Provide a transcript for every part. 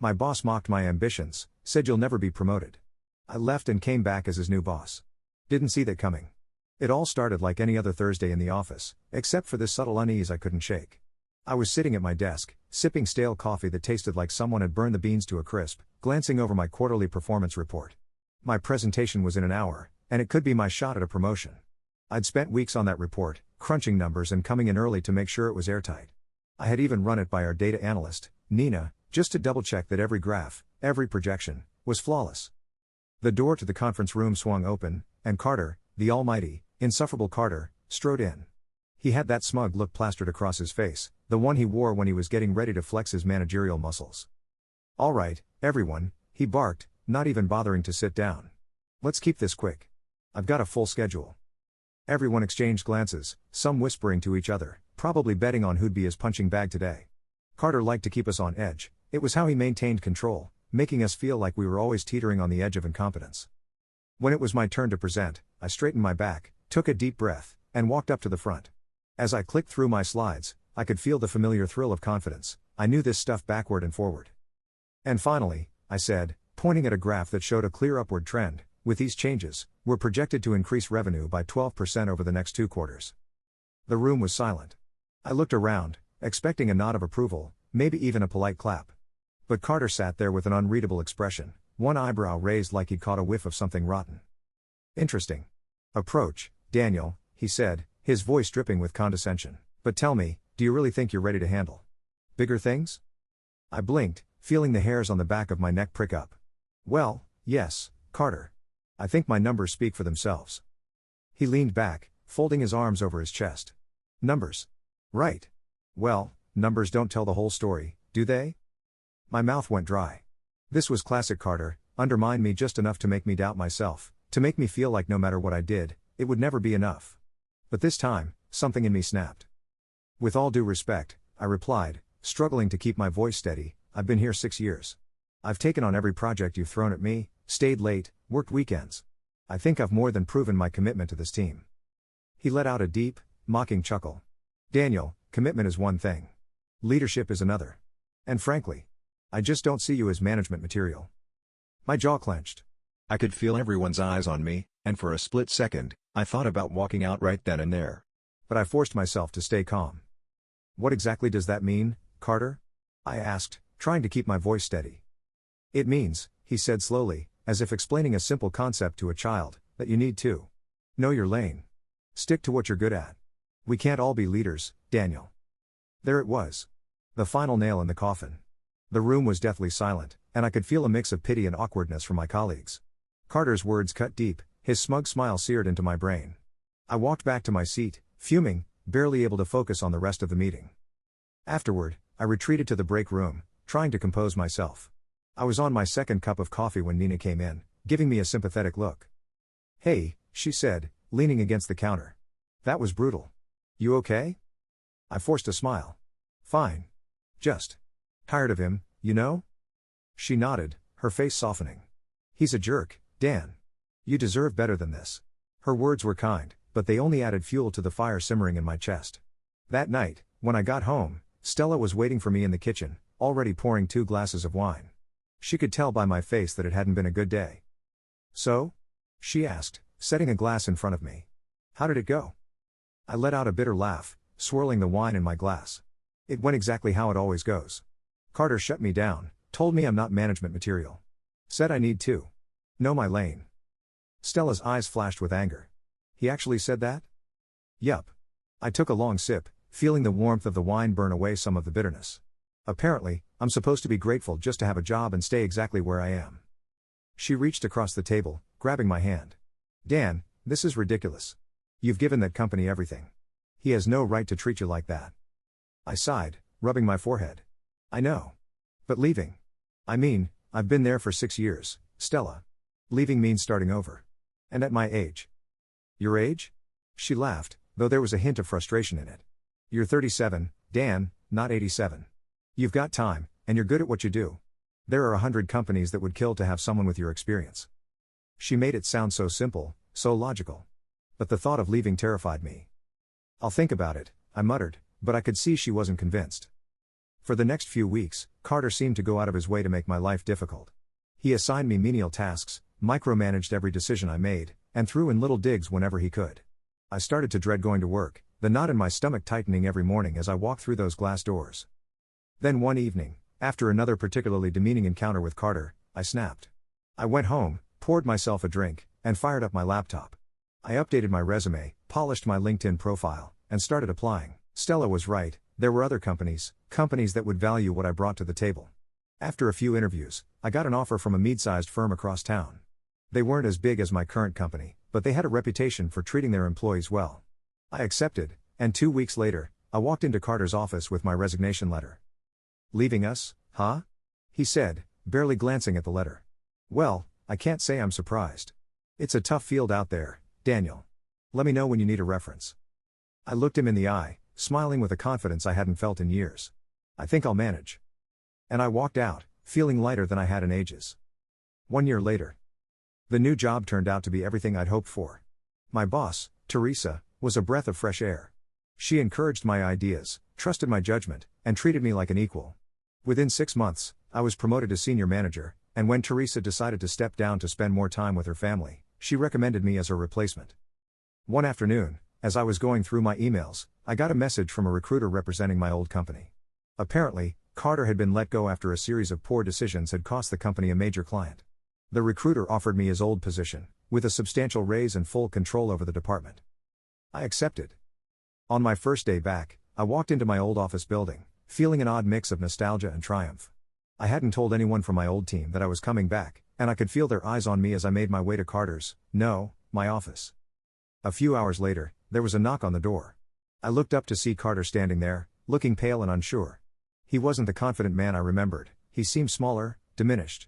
My boss mocked my ambitions, said you'll never be promoted. I left and came back as his new boss. Didn't see that coming. It all started like any other Thursday in the office, except for this subtle unease I couldn't shake. I was sitting at my desk, sipping stale coffee that tasted like someone had burned the beans to a crisp, glancing over my quarterly performance report. My presentation was in an hour, and it could be my shot at a promotion. I'd spent weeks on that report, crunching numbers and coming in early to make sure it was airtight. I had even run it by our data analyst, Nina, just to double-check that every graph, every projection, was flawless. The door to the conference room swung open, and Carter, the almighty, insufferable Carter, strode in. He had that smug look plastered across his face, the one he wore when he was getting ready to flex his managerial muscles. "All right, everyone," he barked, not even bothering to sit down. "Let's keep this quick. I've got a full schedule." Everyone exchanged glances, some whispering to each other, probably betting on who'd be his punching bag today. Carter liked to keep us on edge. It was how he maintained control, making us feel like we were always teetering on the edge of incompetence. When it was my turn to present, I straightened my back, took a deep breath, and walked up to the front. As I clicked through my slides, I could feel the familiar thrill of confidence. I knew this stuff backward and forward. "And finally," I said, pointing at a graph that showed a clear upward trend, "with these changes, we're projected to increase revenue by 12% over the next 2 quarters. The room was silent. I looked around, expecting a nod of approval, maybe even a polite clap. But Carter sat there with an unreadable expression, one eyebrow raised like he'd caught a whiff of something rotten. "Interesting approach, Daniel," he said, his voice dripping with condescension. "But tell me, do you really think you're ready to handle bigger things?" I blinked, feeling the hairs on the back of my neck prick up. "Well, yes, Carter. I think my numbers speak for themselves." He leaned back, folding his arms over his chest. "Numbers? Right. Well, numbers don't tell the whole story, do they?" My mouth went dry. This was classic Carter, undermine me just enough to make me doubt myself, to make me feel like no matter what I did, it would never be enough. But this time, something in me snapped. "With all due respect," I replied, struggling to keep my voice steady, "I've been here 6 years. I've taken on every project you've thrown at me, stayed late, worked weekends. I think I've more than proven my commitment to this team." He let out a deep, mocking chuckle. "Daniel, commitment is one thing. Leadership is another. And frankly, I just don't see you as management material." My jaw clenched. I could feel everyone's eyes on me, and for a split second, I thought about walking out right then and there. But I forced myself to stay calm. "What exactly does that mean, Carter?" I asked, trying to keep my voice steady. "It means," he said slowly, as if explaining a simple concept to a child, "that you need to know your lane. Stick to what you're good at. We can't all be leaders, Daniel." There it was. The final nail in the coffin. The room was deathly silent, and I could feel a mix of pity and awkwardness from my colleagues. Carter's words cut deep, his smug smile seared into my brain. I walked back to my seat, fuming, barely able to focus on the rest of the meeting. Afterward, I retreated to the break room, trying to compose myself. I was on my second cup of coffee when Nina came in, giving me a sympathetic look. "Hey," she said, leaning against the counter. "That was brutal. You okay?" I forced a smile. "Fine. Just tired of him, you know?" She nodded, her face softening. "He's a jerk, Dan. You deserve better than this." Her words were kind, but they only added fuel to the fire simmering in my chest. That night, when I got home, Stella was waiting for me in the kitchen, already pouring 2 glasses of wine. She could tell by my face that it hadn't been a good day. "So?" she asked, setting a glass in front of me. "How did it go?" I let out a bitter laugh, swirling the wine in my glass. "It went exactly how it always goes. Carter shut me down, told me I'm not management material. Said I need to know my lane." Stella's eyes flashed with anger. "He actually said that?" "Yup." I took a long sip, feeling the warmth of the wine burn away some of the bitterness. "Apparently, I'm supposed to be grateful just to have a job and stay exactly where I am." She reached across the table, grabbing my hand. "Dan, this is ridiculous. You've given that company everything. He has no right to treat you like that." I sighed, rubbing my forehead. "I know. But leaving? I mean, I've been there for 6 years, Stella. Leaving means starting over. And at my age." "Your age?" She laughed, though there was a hint of frustration in it. "You're 37, Dan, not 87. You've got time, and you're good at what you do. There are 100 companies that would kill to have someone with your experience." She made it sound so simple, so logical. But the thought of leaving terrified me. "I'll think about it," I muttered, but I could see she wasn't convinced. For the next few weeks, Carter seemed to go out of his way to make my life difficult. He assigned me menial tasks, micromanaged every decision I made, and threw in little digs whenever he could. I started to dread going to work, the knot in my stomach tightening every morning as I walked through those glass doors. Then one evening, after another particularly demeaning encounter with Carter, I snapped. I went home, poured myself a drink, and fired up my laptop. I updated my resume, polished my LinkedIn profile, and started applying. Stella was right, there were other companies that would value what I brought to the table. After a few interviews, I got an offer from a mid-sized firm across town. They weren't as big as my current company, but they had a reputation for treating their employees well. I accepted, and 2 weeks later, I walked into Carter's office with my resignation letter. "Leaving us, huh?" he said, barely glancing at the letter. "Well, I can't say I'm surprised. It's a tough field out there, Daniel. Let me know when you need a reference." I looked him in the eye, smiling with a confidence I hadn't felt in years. "I think I'll manage." And I walked out, feeling lighter than I had in ages. 1 year later. The new job turned out to be everything I'd hoped for. My boss, Teresa, was a breath of fresh air. She encouraged my ideas, trusted my judgment, and treated me like an equal. Within 6 months, I was promoted to senior manager, and when Teresa decided to step down to spend more time with her family, she recommended me as her replacement. One afternoon, as I was going through my emails, I got a message from a recruiter representing my old company. Apparently, Carter had been let go after a series of poor decisions had cost the company a major client. The recruiter offered me his old position, with a substantial raise and full control over the department. I accepted. On my first day back, I walked into my old office building, feeling an odd mix of nostalgia and triumph. I hadn't told anyone from my old team that I was coming back, and I could feel their eyes on me as I made my way to my office. A few hours later, there was a knock on the door. I looked up to see Carter standing there, looking pale and unsure. He wasn't the confident man I remembered, he seemed smaller, diminished.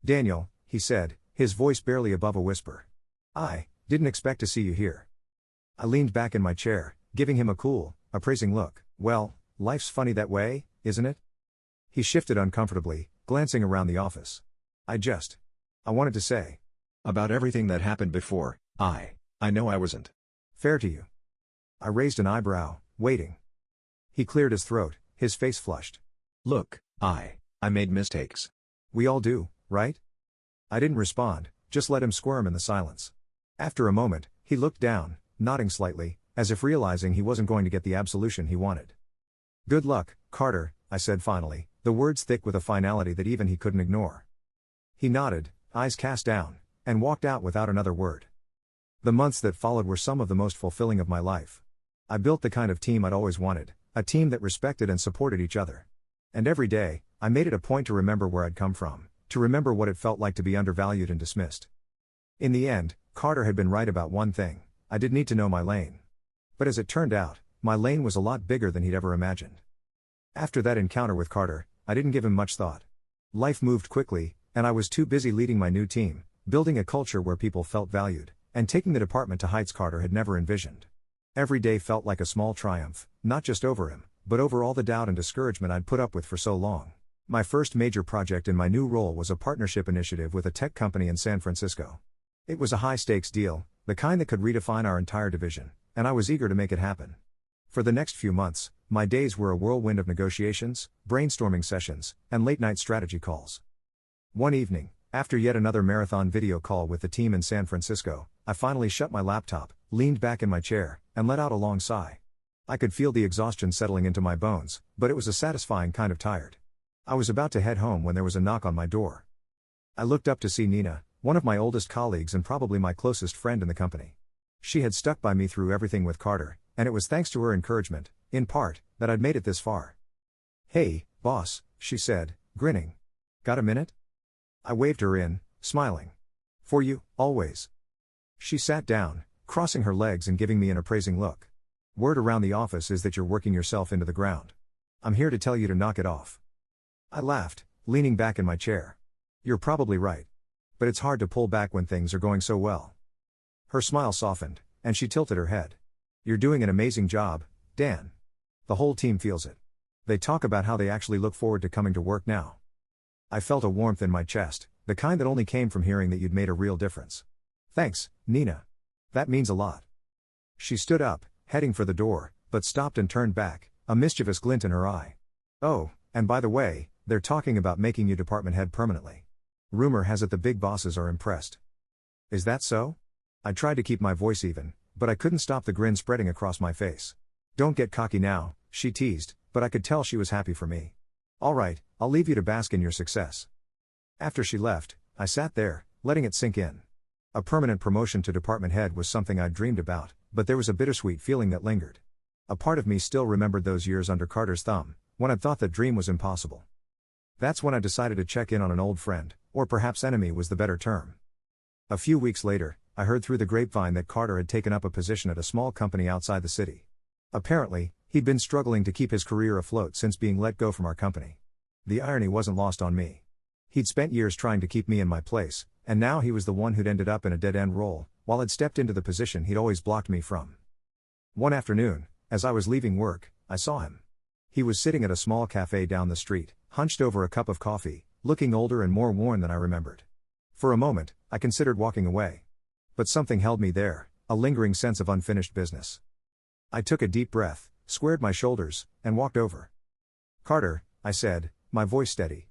"Daniel," he said, his voice barely above a whisper. "I didn't expect to see you here." I leaned back in my chair, giving him a cool, appraising look. "Well, life's funny that way, isn't it?" He shifted uncomfortably, glancing around the office. I wanted to say. "About everything that happened before, I know I wasn't fair to you." I raised an eyebrow, waiting. He cleared his throat, his face flushed. "Look, I made mistakes. We all do, right?" I didn't respond, just let him squirm in the silence. After a moment, he looked down, nodding slightly, as if realizing he wasn't going to get the absolution he wanted. "Good luck, Carter," I said finally, the words thick with a finality that even he couldn't ignore. He nodded, eyes cast down, and walked out without another word. The months that followed were some of the most fulfilling of my life. I built the kind of team I'd always wanted, a team that respected and supported each other. And every day, I made it a point to remember where I'd come from, to remember what it felt like to be undervalued and dismissed. In the end, Carter had been right about one thing: I did need to know my lane. But as it turned out, my lane was a lot bigger than he'd ever imagined. After that encounter with Carter, I didn't give him much thought. Life moved quickly, and I was too busy leading my new team, building a culture where people felt valued, and taking the department to heights Carter had never envisioned. Every day felt like a small triumph, not just over him, but over all the doubt and discouragement I'd put up with for so long. My first major project in my new role was a partnership initiative with a tech company in San Francisco. It was a high-stakes deal, the kind that could redefine our entire division, and I was eager to make it happen. For the next few months, my days were a whirlwind of negotiations, brainstorming sessions, and late-night strategy calls. One evening, after yet another marathon video call with the team in San Francisco, I finally shut my laptop, leaned back in my chair, and let out a long sigh. I could feel the exhaustion settling into my bones, but it was a satisfying kind of tired. I was about to head home when there was a knock on my door. I looked up to see Nina, one of my oldest colleagues and probably my closest friend in the company. She had stuck by me through everything with Carter, and it was thanks to her encouragement, in part, that I'd made it this far. "Hey, boss," she said, grinning. "Got a minute?" I waved her in, smiling. "For you, always." She sat down, crossing her legs and giving me an appraising look. "Word around the office is that you're working yourself into the ground. I'm here to tell you to knock it off." I laughed, leaning back in my chair. "You're probably right. But it's hard to pull back when things are going so well." Her smile softened, and she tilted her head. "You're doing an amazing job, Dan. The whole team feels it. They talk about how they actually look forward to coming to work now." I felt a warmth in my chest, the kind that only came from hearing that you'd made a real difference. "Thanks, Nina. That means a lot." She stood up, heading for the door, but stopped and turned back, a mischievous glint in her eye. Oh, and by the way, they're talking about making you department head permanently. Rumor has it the big bosses are impressed. Is that so? I tried to keep my voice even, but I couldn't stop the grin spreading across my face. Don't get cocky now, she teased, but I could tell she was happy for me. All right, I'll leave you to bask in your success. After she left, I sat there, letting it sink in. A permanent promotion to department head was something I'd dreamed about, but there was a bittersweet feeling that lingered. A part of me still remembered those years under Carter's thumb, when I'd thought that dream was impossible. That's when I decided to check in on an old friend, or perhaps enemy was the better term. A few weeks later, I heard through the grapevine that Carter had taken up a position at a small company outside the city. Apparently, he'd been struggling to keep his career afloat since being let go from our company. The irony wasn't lost on me. He'd spent years trying to keep me in my place, and now he was the one who'd ended up in a dead-end role, while I'd stepped into the position he'd always blocked me from. One afternoon, as I was leaving work, I saw him. He was sitting at a small cafe down the street, hunched over a cup of coffee, looking older and more worn than I remembered. For a moment, I considered walking away. But something held me there, a lingering sense of unfinished business. I took a deep breath, squared my shoulders, and walked over. "Carter," I said, my voice steady.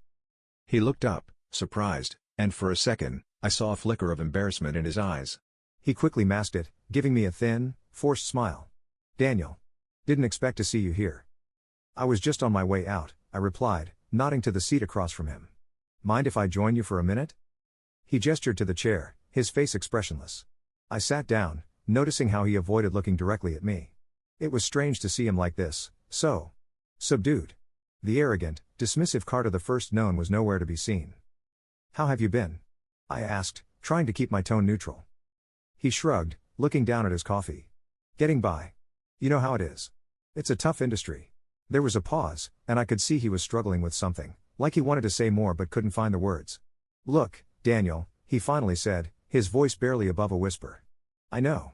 He looked up, surprised, and for a second, I saw a flicker of embarrassment in his eyes. He quickly masked it, giving me a thin, forced smile. "Daniel. Didn't expect to see you here." "I was just on my way out," I replied, nodding to the seat across from him. "Mind if I join you for a minute?" He gestured to the chair, his face expressionless. I sat down, noticing how he avoided looking directly at me. It was strange to see him like this, so subdued. The arrogant, dismissive Carter the first known was nowhere to be seen. "How have you been?" I asked, trying to keep my tone neutral. He shrugged, looking down at his coffee. "Getting by. You know how it is. It's a tough industry." There was a pause, and I could see he was struggling with something, like he wanted to say more but couldn't find the words. "Look, Daniel," he finally said, his voice barely above a whisper. "I know.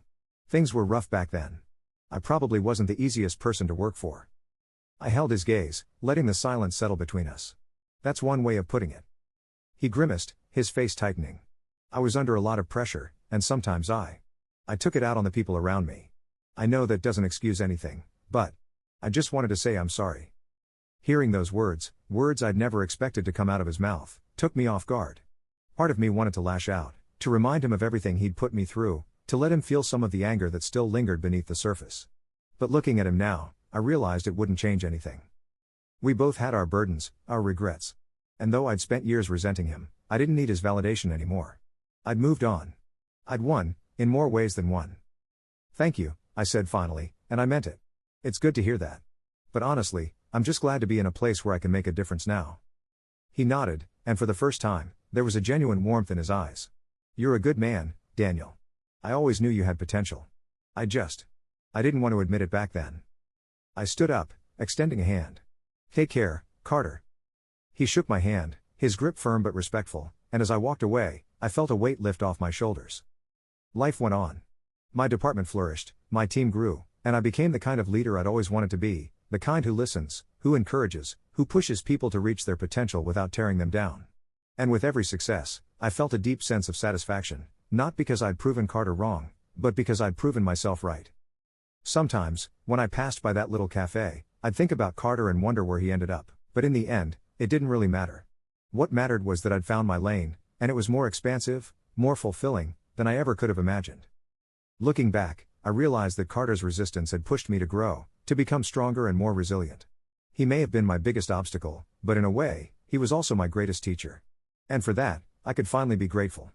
Things were rough back then. I probably wasn't the easiest person to work for." I held his gaze, letting the silence settle between us. "That's one way of putting it." He grimaced, his face tightening. "I was under a lot of pressure, and sometimes I took it out on the people around me. I know that doesn't excuse anything, but I just wanted to say I'm sorry." Hearing those words I'd never expected to come out of his mouth, took me off guard. Part of me wanted to lash out, to remind him of everything he'd put me through, to let him feel some of the anger that still lingered beneath the surface. But looking at him now, I realized it wouldn't change anything. We both had our burdens, our regrets. And though I'd spent years resenting him, I didn't need his validation anymore. I'd moved on. I'd won, in more ways than one. "Thank you," I said finally, and I meant it. "It's good to hear that. But honestly, I'm just glad to be in a place where I can make a difference now." He nodded, and for the first time, there was a genuine warmth in his eyes. "You're a good man, Daniel. I always knew you had potential. I didn't want to admit it back then." I stood up, extending a hand. "Take care, Carter." He shook my hand, his grip firm but respectful, and as I walked away, I felt a weight lift off my shoulders. Life went on. My department flourished, my team grew, and I became the kind of leader I'd always wanted to be, the kind who listens, who encourages, who pushes people to reach their potential without tearing them down. And with every success, I felt a deep sense of satisfaction, not because I'd proven Carter wrong, but because I'd proven myself right. Sometimes, when I passed by that little cafe, I'd think about Carter and wonder where he ended up, but in the end, it didn't really matter. What mattered was that I'd found my lane, and it was more expansive, more fulfilling, than I ever could have imagined. Looking back, I realized that Carter's resistance had pushed me to grow, to become stronger and more resilient. He may have been my biggest obstacle, but in a way, he was also my greatest teacher. And for that, I could finally be grateful.